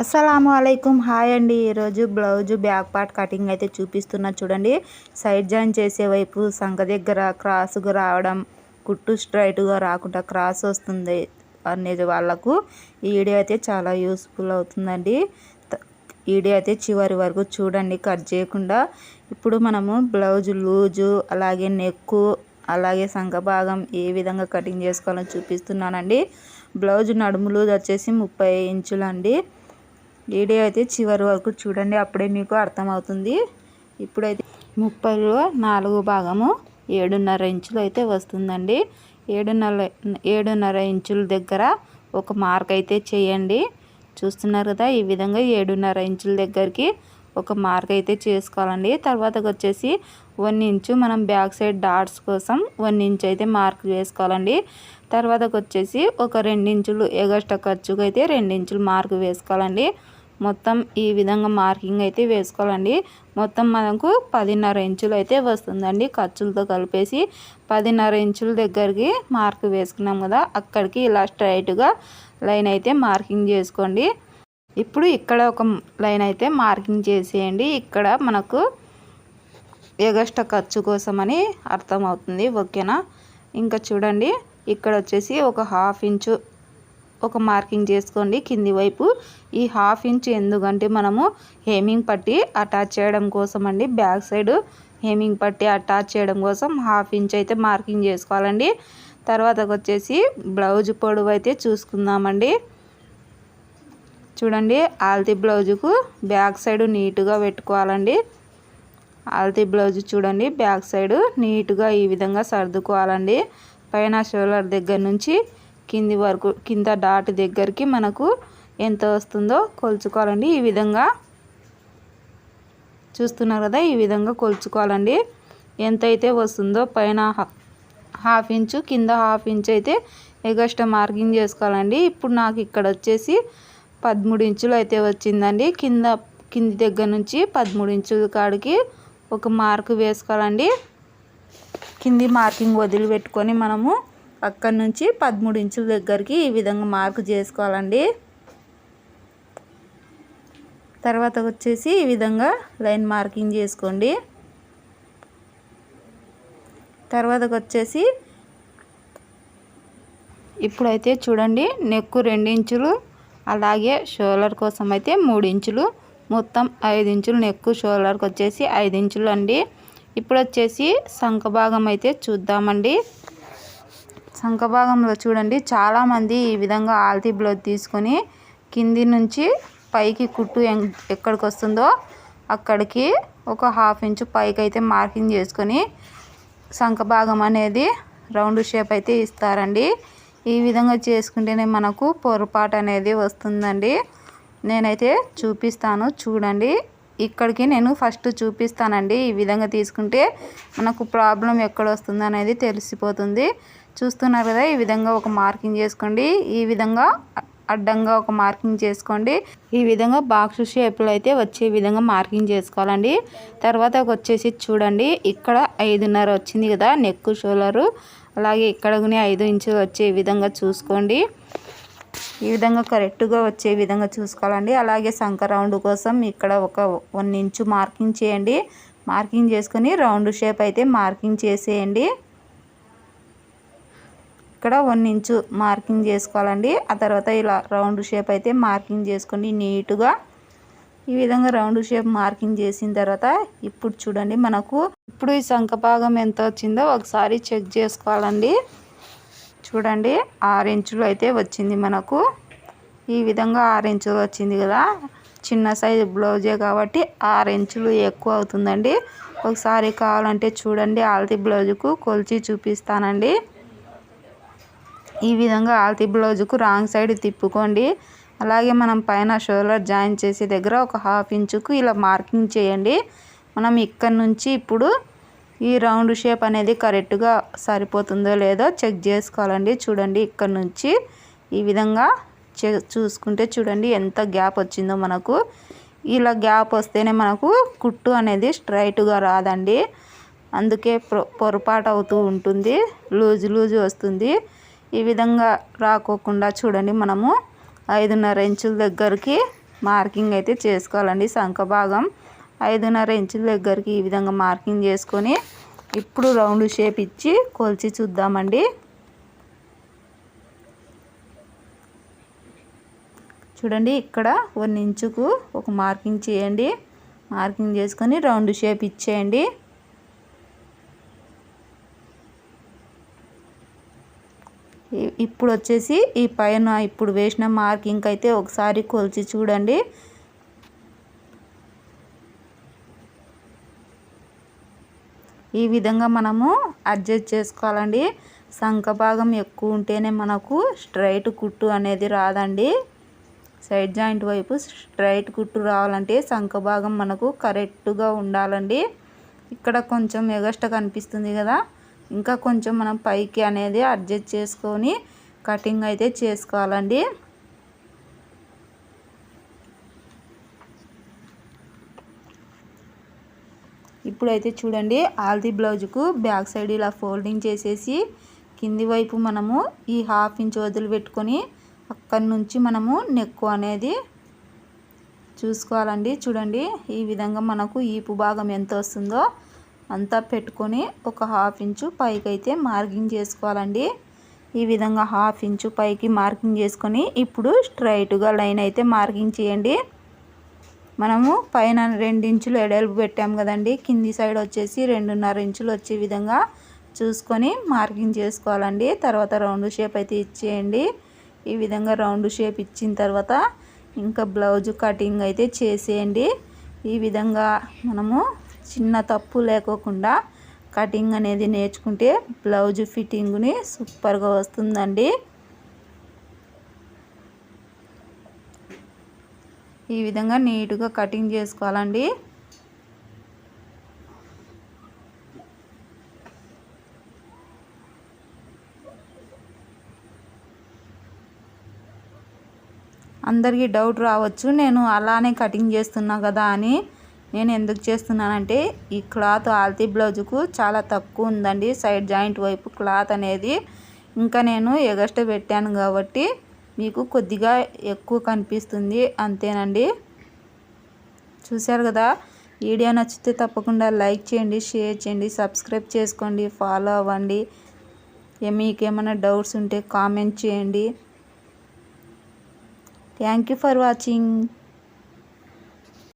అస్సలాము అలైకుం హాయ్ అండి. ఈరోజు బ్లౌజ్ బ్యాక్ పార్ట్ కటింగ్ అయితే చూపిస్తున్నా చూడండి. సైడ్ జాయిన్ చేసే వైపు సంఖ దగ్గర క్రాస్గా రావడం, కుట్టు స్ట్రైట్గా రాకుండా క్రాస్ వస్తుంది అనేది వాళ్ళకు ఈ వీడియో అయితే చాలా యూస్ఫుల్ అవుతుందండి. వీడియో అయితే చివరి వరకు చూడండి, కట్ చేయకుండా. ఇప్పుడు మనము బ్లౌజ్ లూజు, అలాగే నెక్కు, అలాగే సంఖ భాగం ఏ విధంగా కటింగ్ చేసుకోవాలని చూపిస్తున్నానండి. బ్లౌజ్ నడుము లూజ్ వచ్చేసి 30 ఇంచులు అండి. వీడియో అయితే చివరి వరకు చూడండి, అప్పుడే మీకు అర్థమవుతుంది. ఇప్పుడైతే 30లో 4 భాగము 7.5 ఇంచులు అయితే వస్తుందండి. 7.5 ఇంచుల దగ్గర ఒక మార్క్ అయితే చేయండి. చూస్తున్నారు కదా, ఈ విధంగా 7.5 ఇంచుల దగ్గరికి ఒక మార్క్ అయితే చేసుకోవాలండి. తర్వాత వచ్చేసి 1 ఇంచు మనం బ్యాక్ సైడ్ డాట్స్ కోసం 1 ఇంచ్ అయితే మార్క్ వేసుకోవాలండి. తర్వాత వచ్చేసి ఒక 2 ఇంచులు ఎగస్ట్రా ఖర్చుకు అయితే 2 ఇంచులు మార్క్ వేసుకోవాలండి. మొత్తం ఈ విధంగా మార్కింగ్ అయితే వేసుకోవాలండి. మొత్తం మనకు 10.5 ఇంచులు అయితే వస్తుందండి. ఖర్చులతో కలిపేసి 10.5 ఇంచుల దగ్గరికి మార్క్ వేసుకున్నాం కదా, అక్కడికి ఇలా స్ట్రైట్గా లైన్ అయితే మార్కింగ్ చేసుకోండి. ఇప్పుడు ఇక్కడ ఒక లైన్ అయితే మార్కింగ్ చేసేయండి. ఇక్కడ మనకు ఎగస్ట్రా ఖర్చు కోసమని అర్థమవుతుంది, ఓకేనా. ఇంకా చూడండి, ఇక్కడ వచ్చేసి ఒక 1/2 ఇంచు ఒక మార్కింగ్ చేసుకోండి కింది వైపు. ఈ 1/2 ఇంచ్ ఎందుకంటే మనము హేమింగ్ పట్టి అటాచ్ చేయడం కోసం అండి. బ్యాక్ సైడ్ హేమింగ్ పట్టి అటాచ్ చేయడం కోసం 1/2 ఇంచ్ అయితే మార్కింగ్ చేసుకోవాలండి. తర్వాత వచ్చేసి బ్లౌజ్ పొడవు అయితే చూసుకుందామండి. చూడండి, ఆల్తీ బ్లౌజుకు బ్యాక్ సైడ్ నీట్గా పెట్టుకోవాలండి. ఆల్తీ బ్లౌజ్ చూడండి, బ్యాక్ సైడ్ నీట్గా ఈ విధంగా సర్దుకోవాలండి. పైన షోల్డర్ దగ్గర నుంచి కింది వరకు, కింద డాట్ దగ్గరికి మనకు ఎంత వస్తుందో కొలుచుకోవాలండి. ఈ విధంగా చూస్తున్నారు కదా, ఈ విధంగా కొలుచుకోవాలండి. ఎంత అయితే వస్తుందో పైన 1/2 ఇంచు, కింద 1/2 ఇంచు అయితే ఎగస్ట్రా మార్కింగ్ చేసుకోవాలండి. ఇప్పుడు నాకు ఇక్కడ వచ్చేసి 13 ఇంచులు అయితే వచ్చిందండి. కింది దగ్గర నుంచి 13 ఇంచుల కాడికి ఒక మార్క్ వేసుకోవాలండి. కింది మార్కింగ్ వదిలిపెట్టుకొని మనము అక్కడి నుంచి 13 ఇంచుల దగ్గరికి ఈ విధంగా మార్క్ చేసుకోవాలండి. తర్వాత వచ్చేసి ఈ విధంగా లైన్ మార్కింగ్ చేసుకోండి. తర్వాత వచ్చేసి ఇప్పుడైతే చూడండి, నెక్కు 2 ఇంచులు, అలాగే షోల్డర్ కోసం అయితే 3 ఇంచులు, మొత్తం 5 ఇంచులు నెక్కు, షోల్డర్కి వచ్చేసి 5 ఇంచులు అండి. ఇప్పుడు వచ్చేసి సంఖ భాగం అయితే చూద్దామండి. సంఖ భాగంలో చూడండి, చాలామంది ఈ విధంగా ఆల్తీ బ్లౌజ్ తీసుకొని కింది నుంచి పైకి కుట్టు ఎక్కడికి వస్తుందో అక్కడికి ఒక 1/2 ఇంచు పైకి అయితే మార్కింగ్ చేసుకొని సంఖ భాగం అనేది రౌండ్ షేప్ అయితే ఇస్తారండి. ఈ విధంగా చేసుకుంటేనే మనకు పొరపాటు అనేది వస్తుందండి. నేనైతే చూపిస్తాను చూడండి. ఇక్కడికి నేను ఫస్ట్ చూపిస్తానండి. ఈ విధంగా తీసుకుంటే మనకు ప్రాబ్లం ఎక్కడ వస్తుంది అనేది తెలిసిపోతుంది. చూస్తున్నారు కదా, ఈ విధంగా ఒక మార్కింగ్ చేసుకోండి. ఈ విధంగా అడ్డంగా ఒక మార్కింగ్ చేసుకోండి. ఈ విధంగా బాక్స్ షేప్లో అయితే వచ్చే విధంగా మార్కింగ్ చేసుకోవాలండి. తర్వాత వచ్చేసి చూడండి, ఇక్కడ 5.5 వచ్చింది కదా నెక్ షోల్డరు, అలాగే ఇక్కడ 5 ఇంచులు వచ్చే విధంగా చూసుకోండి. ఈ విధంగా కరెక్ట్గా వచ్చే విధంగా చూసుకోవాలండి. అలాగే సంఖ రౌండ్ కోసం ఇక్కడ ఒక 1 ఇంచు మార్కింగ్ చేయండి. మార్కింగ్ చేసుకొని రౌండ్ షేప్ అయితే మార్కింగ్ చేసేయండి. ఇక్కడ 1 ఇంచు మార్కింగ్ చేసుకోవాలండి. ఆ తర్వాత ఇలా రౌండ్ షేప్ అయితే మార్కింగ్ చేసుకోండి నీట్గా. ఈ విధంగా రౌండ్ షేప్ మార్కింగ్ చేసిన తర్వాత ఇప్పుడు చూడండి, మనకు ఇప్పుడు ఈ సంఖ భాగం ఎంత వచ్చిందో ఒకసారి చెక్ చేసుకోవాలండి. చూడండి, 6 ఇంచులు అయితే వచ్చింది మనకు. ఈ విధంగా 6 ఇంచులు వచ్చింది కదా, చిన్న సైజు బ్లౌజే కాబట్టి 6 ఇంచులు ఎక్కువ అవుతుందండి. ఒకసారి కావాలంటే చూడండి, ఆల్తీ బ్లౌజుకు కొలిచి చూపిస్తానండి. ఈ విధంగా ఆల్తీ బ్లౌజుకు రాంగ్ సైడ్ తిప్పుకోండి. అలాగే మనం పైన షోల్డర్ జాయిన్ చేసే దగ్గర ఒక 1/2 ఇంచుకు ఇలా మార్కింగ్ చేయండి. మనం ఇక్కడ నుంచి ఇప్పుడు ఈ రౌండ్ షేప్ అనేది కరెక్ట్గా సరిపోతుందో లేదో చెక్ చేసుకోవాలండి. చూడండి, ఇక్కడ నుంచి ఈ విధంగా చూసుకుంటే చూడండి ఎంత గ్యాప్ వచ్చిందో మనకు. ఇలా గ్యాప్ వస్తేనే మనకు కుట్టు అనేది స్ట్రైట్గా రాదండి. అందుకే పొరపాటు అవుతూ ఉంటుంది, లూజ్ వస్తుంది. ఈ విధంగా రాకోకుండా చూడండి, మనము 5.5 ఇంచుల దగ్గరికి మార్కింగ్ అయితే చేసుకోవాలండి. సంఖ భాగం 5.5 ఇంచుల దగ్గరికి ఈ విధంగా మార్కింగ్ చేసుకొని ఇప్పుడు రౌండ్ షేప్ ఇచ్చి కొలిచి చూద్దామండి. చూడండి, ఇక్కడ 1 ఇంచుకు ఒక మార్కింగ్ చేయండి. మార్కింగ్ చేసుకొని రౌండ్ షేప్ ఇచ్చేయండి. ఇప్పుడు వచ్చేసి ఈ పైన ఇప్పుడు వేసిన మార్కింగ్ అయితే ఒకసారి కొలిచి చూడండి. ఈ విధంగా మనము అడ్జస్ట్ చేసుకోవాలండి. సంఖ భాగం ఎక్కువ ఉంటేనే మనకు స్ట్రైట్ కుట్టు అనేది రాదండి. సైడ్ జాయింట్ వైపు స్ట్రైట్ కుట్టు రావాలంటే సంఖ భాగం మనకు కరెక్ట్గా ఉండాలండి. ఇక్కడ కొంచెం ఎగస్ట్రా కనిపిస్తుంది కదా, ఇంకా కొంచెం మనం పైకి అనేది అడ్జస్ట్ చేసుకొని కటింగ్ అయితే చేసుకోవాలండి. ఇప్పుడైతే చూడండి, ఆల్ది బ్లౌజ్కు బ్యాక్ సైడ్ ఇలా ఫోల్డింగ్ చేసేసి కింది వైపు మనము ఈ 1/2 ఇంచ్ వదిలిపెట్టుకొని అక్కడి నుంచి మనము నెక్ అనేది చూసుకోవాలండి. చూడండి, ఈ విధంగా మనకు ఈపు భాగం ఎంత వస్తుందో అంతా పెట్టుకొని ఒక 1/2 ఇంచు పైకి అయితే మార్కింగ్ చేసుకోవాలండి. ఈ విధంగా 1/2 ఇంచు పైకి మార్కింగ్ చేసుకొని ఇప్పుడు స్ట్రైట్గా లైన్ అయితే మార్కింగ్ చేయండి. మనము పైన 2 ఇంచులు ఎడల్పు పెట్టాం కదండి, కింది సైడ్ వచ్చేసి 2.5 ఇంచులు వచ్చే విధంగా చూసుకొని మార్కింగ్ చేసుకోవాలండి. తర్వాత రౌండ్ షేప్ అయితే ఇచ్చేయండి. ఈ విధంగా రౌండ్ షేప్ ఇచ్చిన తర్వాత ఇంకా బ్లౌజ్ కటింగ్ అయితే చేసేయండి. ఈ విధంగా మనము చిన్న తప్పు లేకోకుండా కటింగ్ అనేది నేర్చుకుంటే బ్లౌజ్ ఫిట్టింగ్ని సూపర్గా వస్తుందండి. ఈ విధంగా నీట్గా కటింగ్ చేసుకోవాలండి. అందరికీ డౌట్ రావచ్చు, నేను అలానే కటింగ్ చేస్తున్నా కదా అని. నేను ఎందుకు చేస్తున్నానంటే ఈ క్లాత్ ఆల్తీ బ్లౌజుకు చాలా తక్కువ ఉందండి, సైడ్ జాయింట్ వైపు క్లాత్ అనేది. ఇంకా నేను ఎగస్ట్రా పెట్టాను కాబట్టి మీకు కొద్దిగా ఎక్కువ కనిపిస్తుంది, అంతేనండి. చూశారు కదా, వీడియో నచ్చితే తప్పకుండా లైక్ చేయండి, షేర్ చేయండి, సబ్స్క్రైబ్ చేసుకోండి, ఫాలో అవ్వండి. మీకేమైనా డౌట్స్ ఉంటే కామెంట్ చేయండి. Thank you for watching.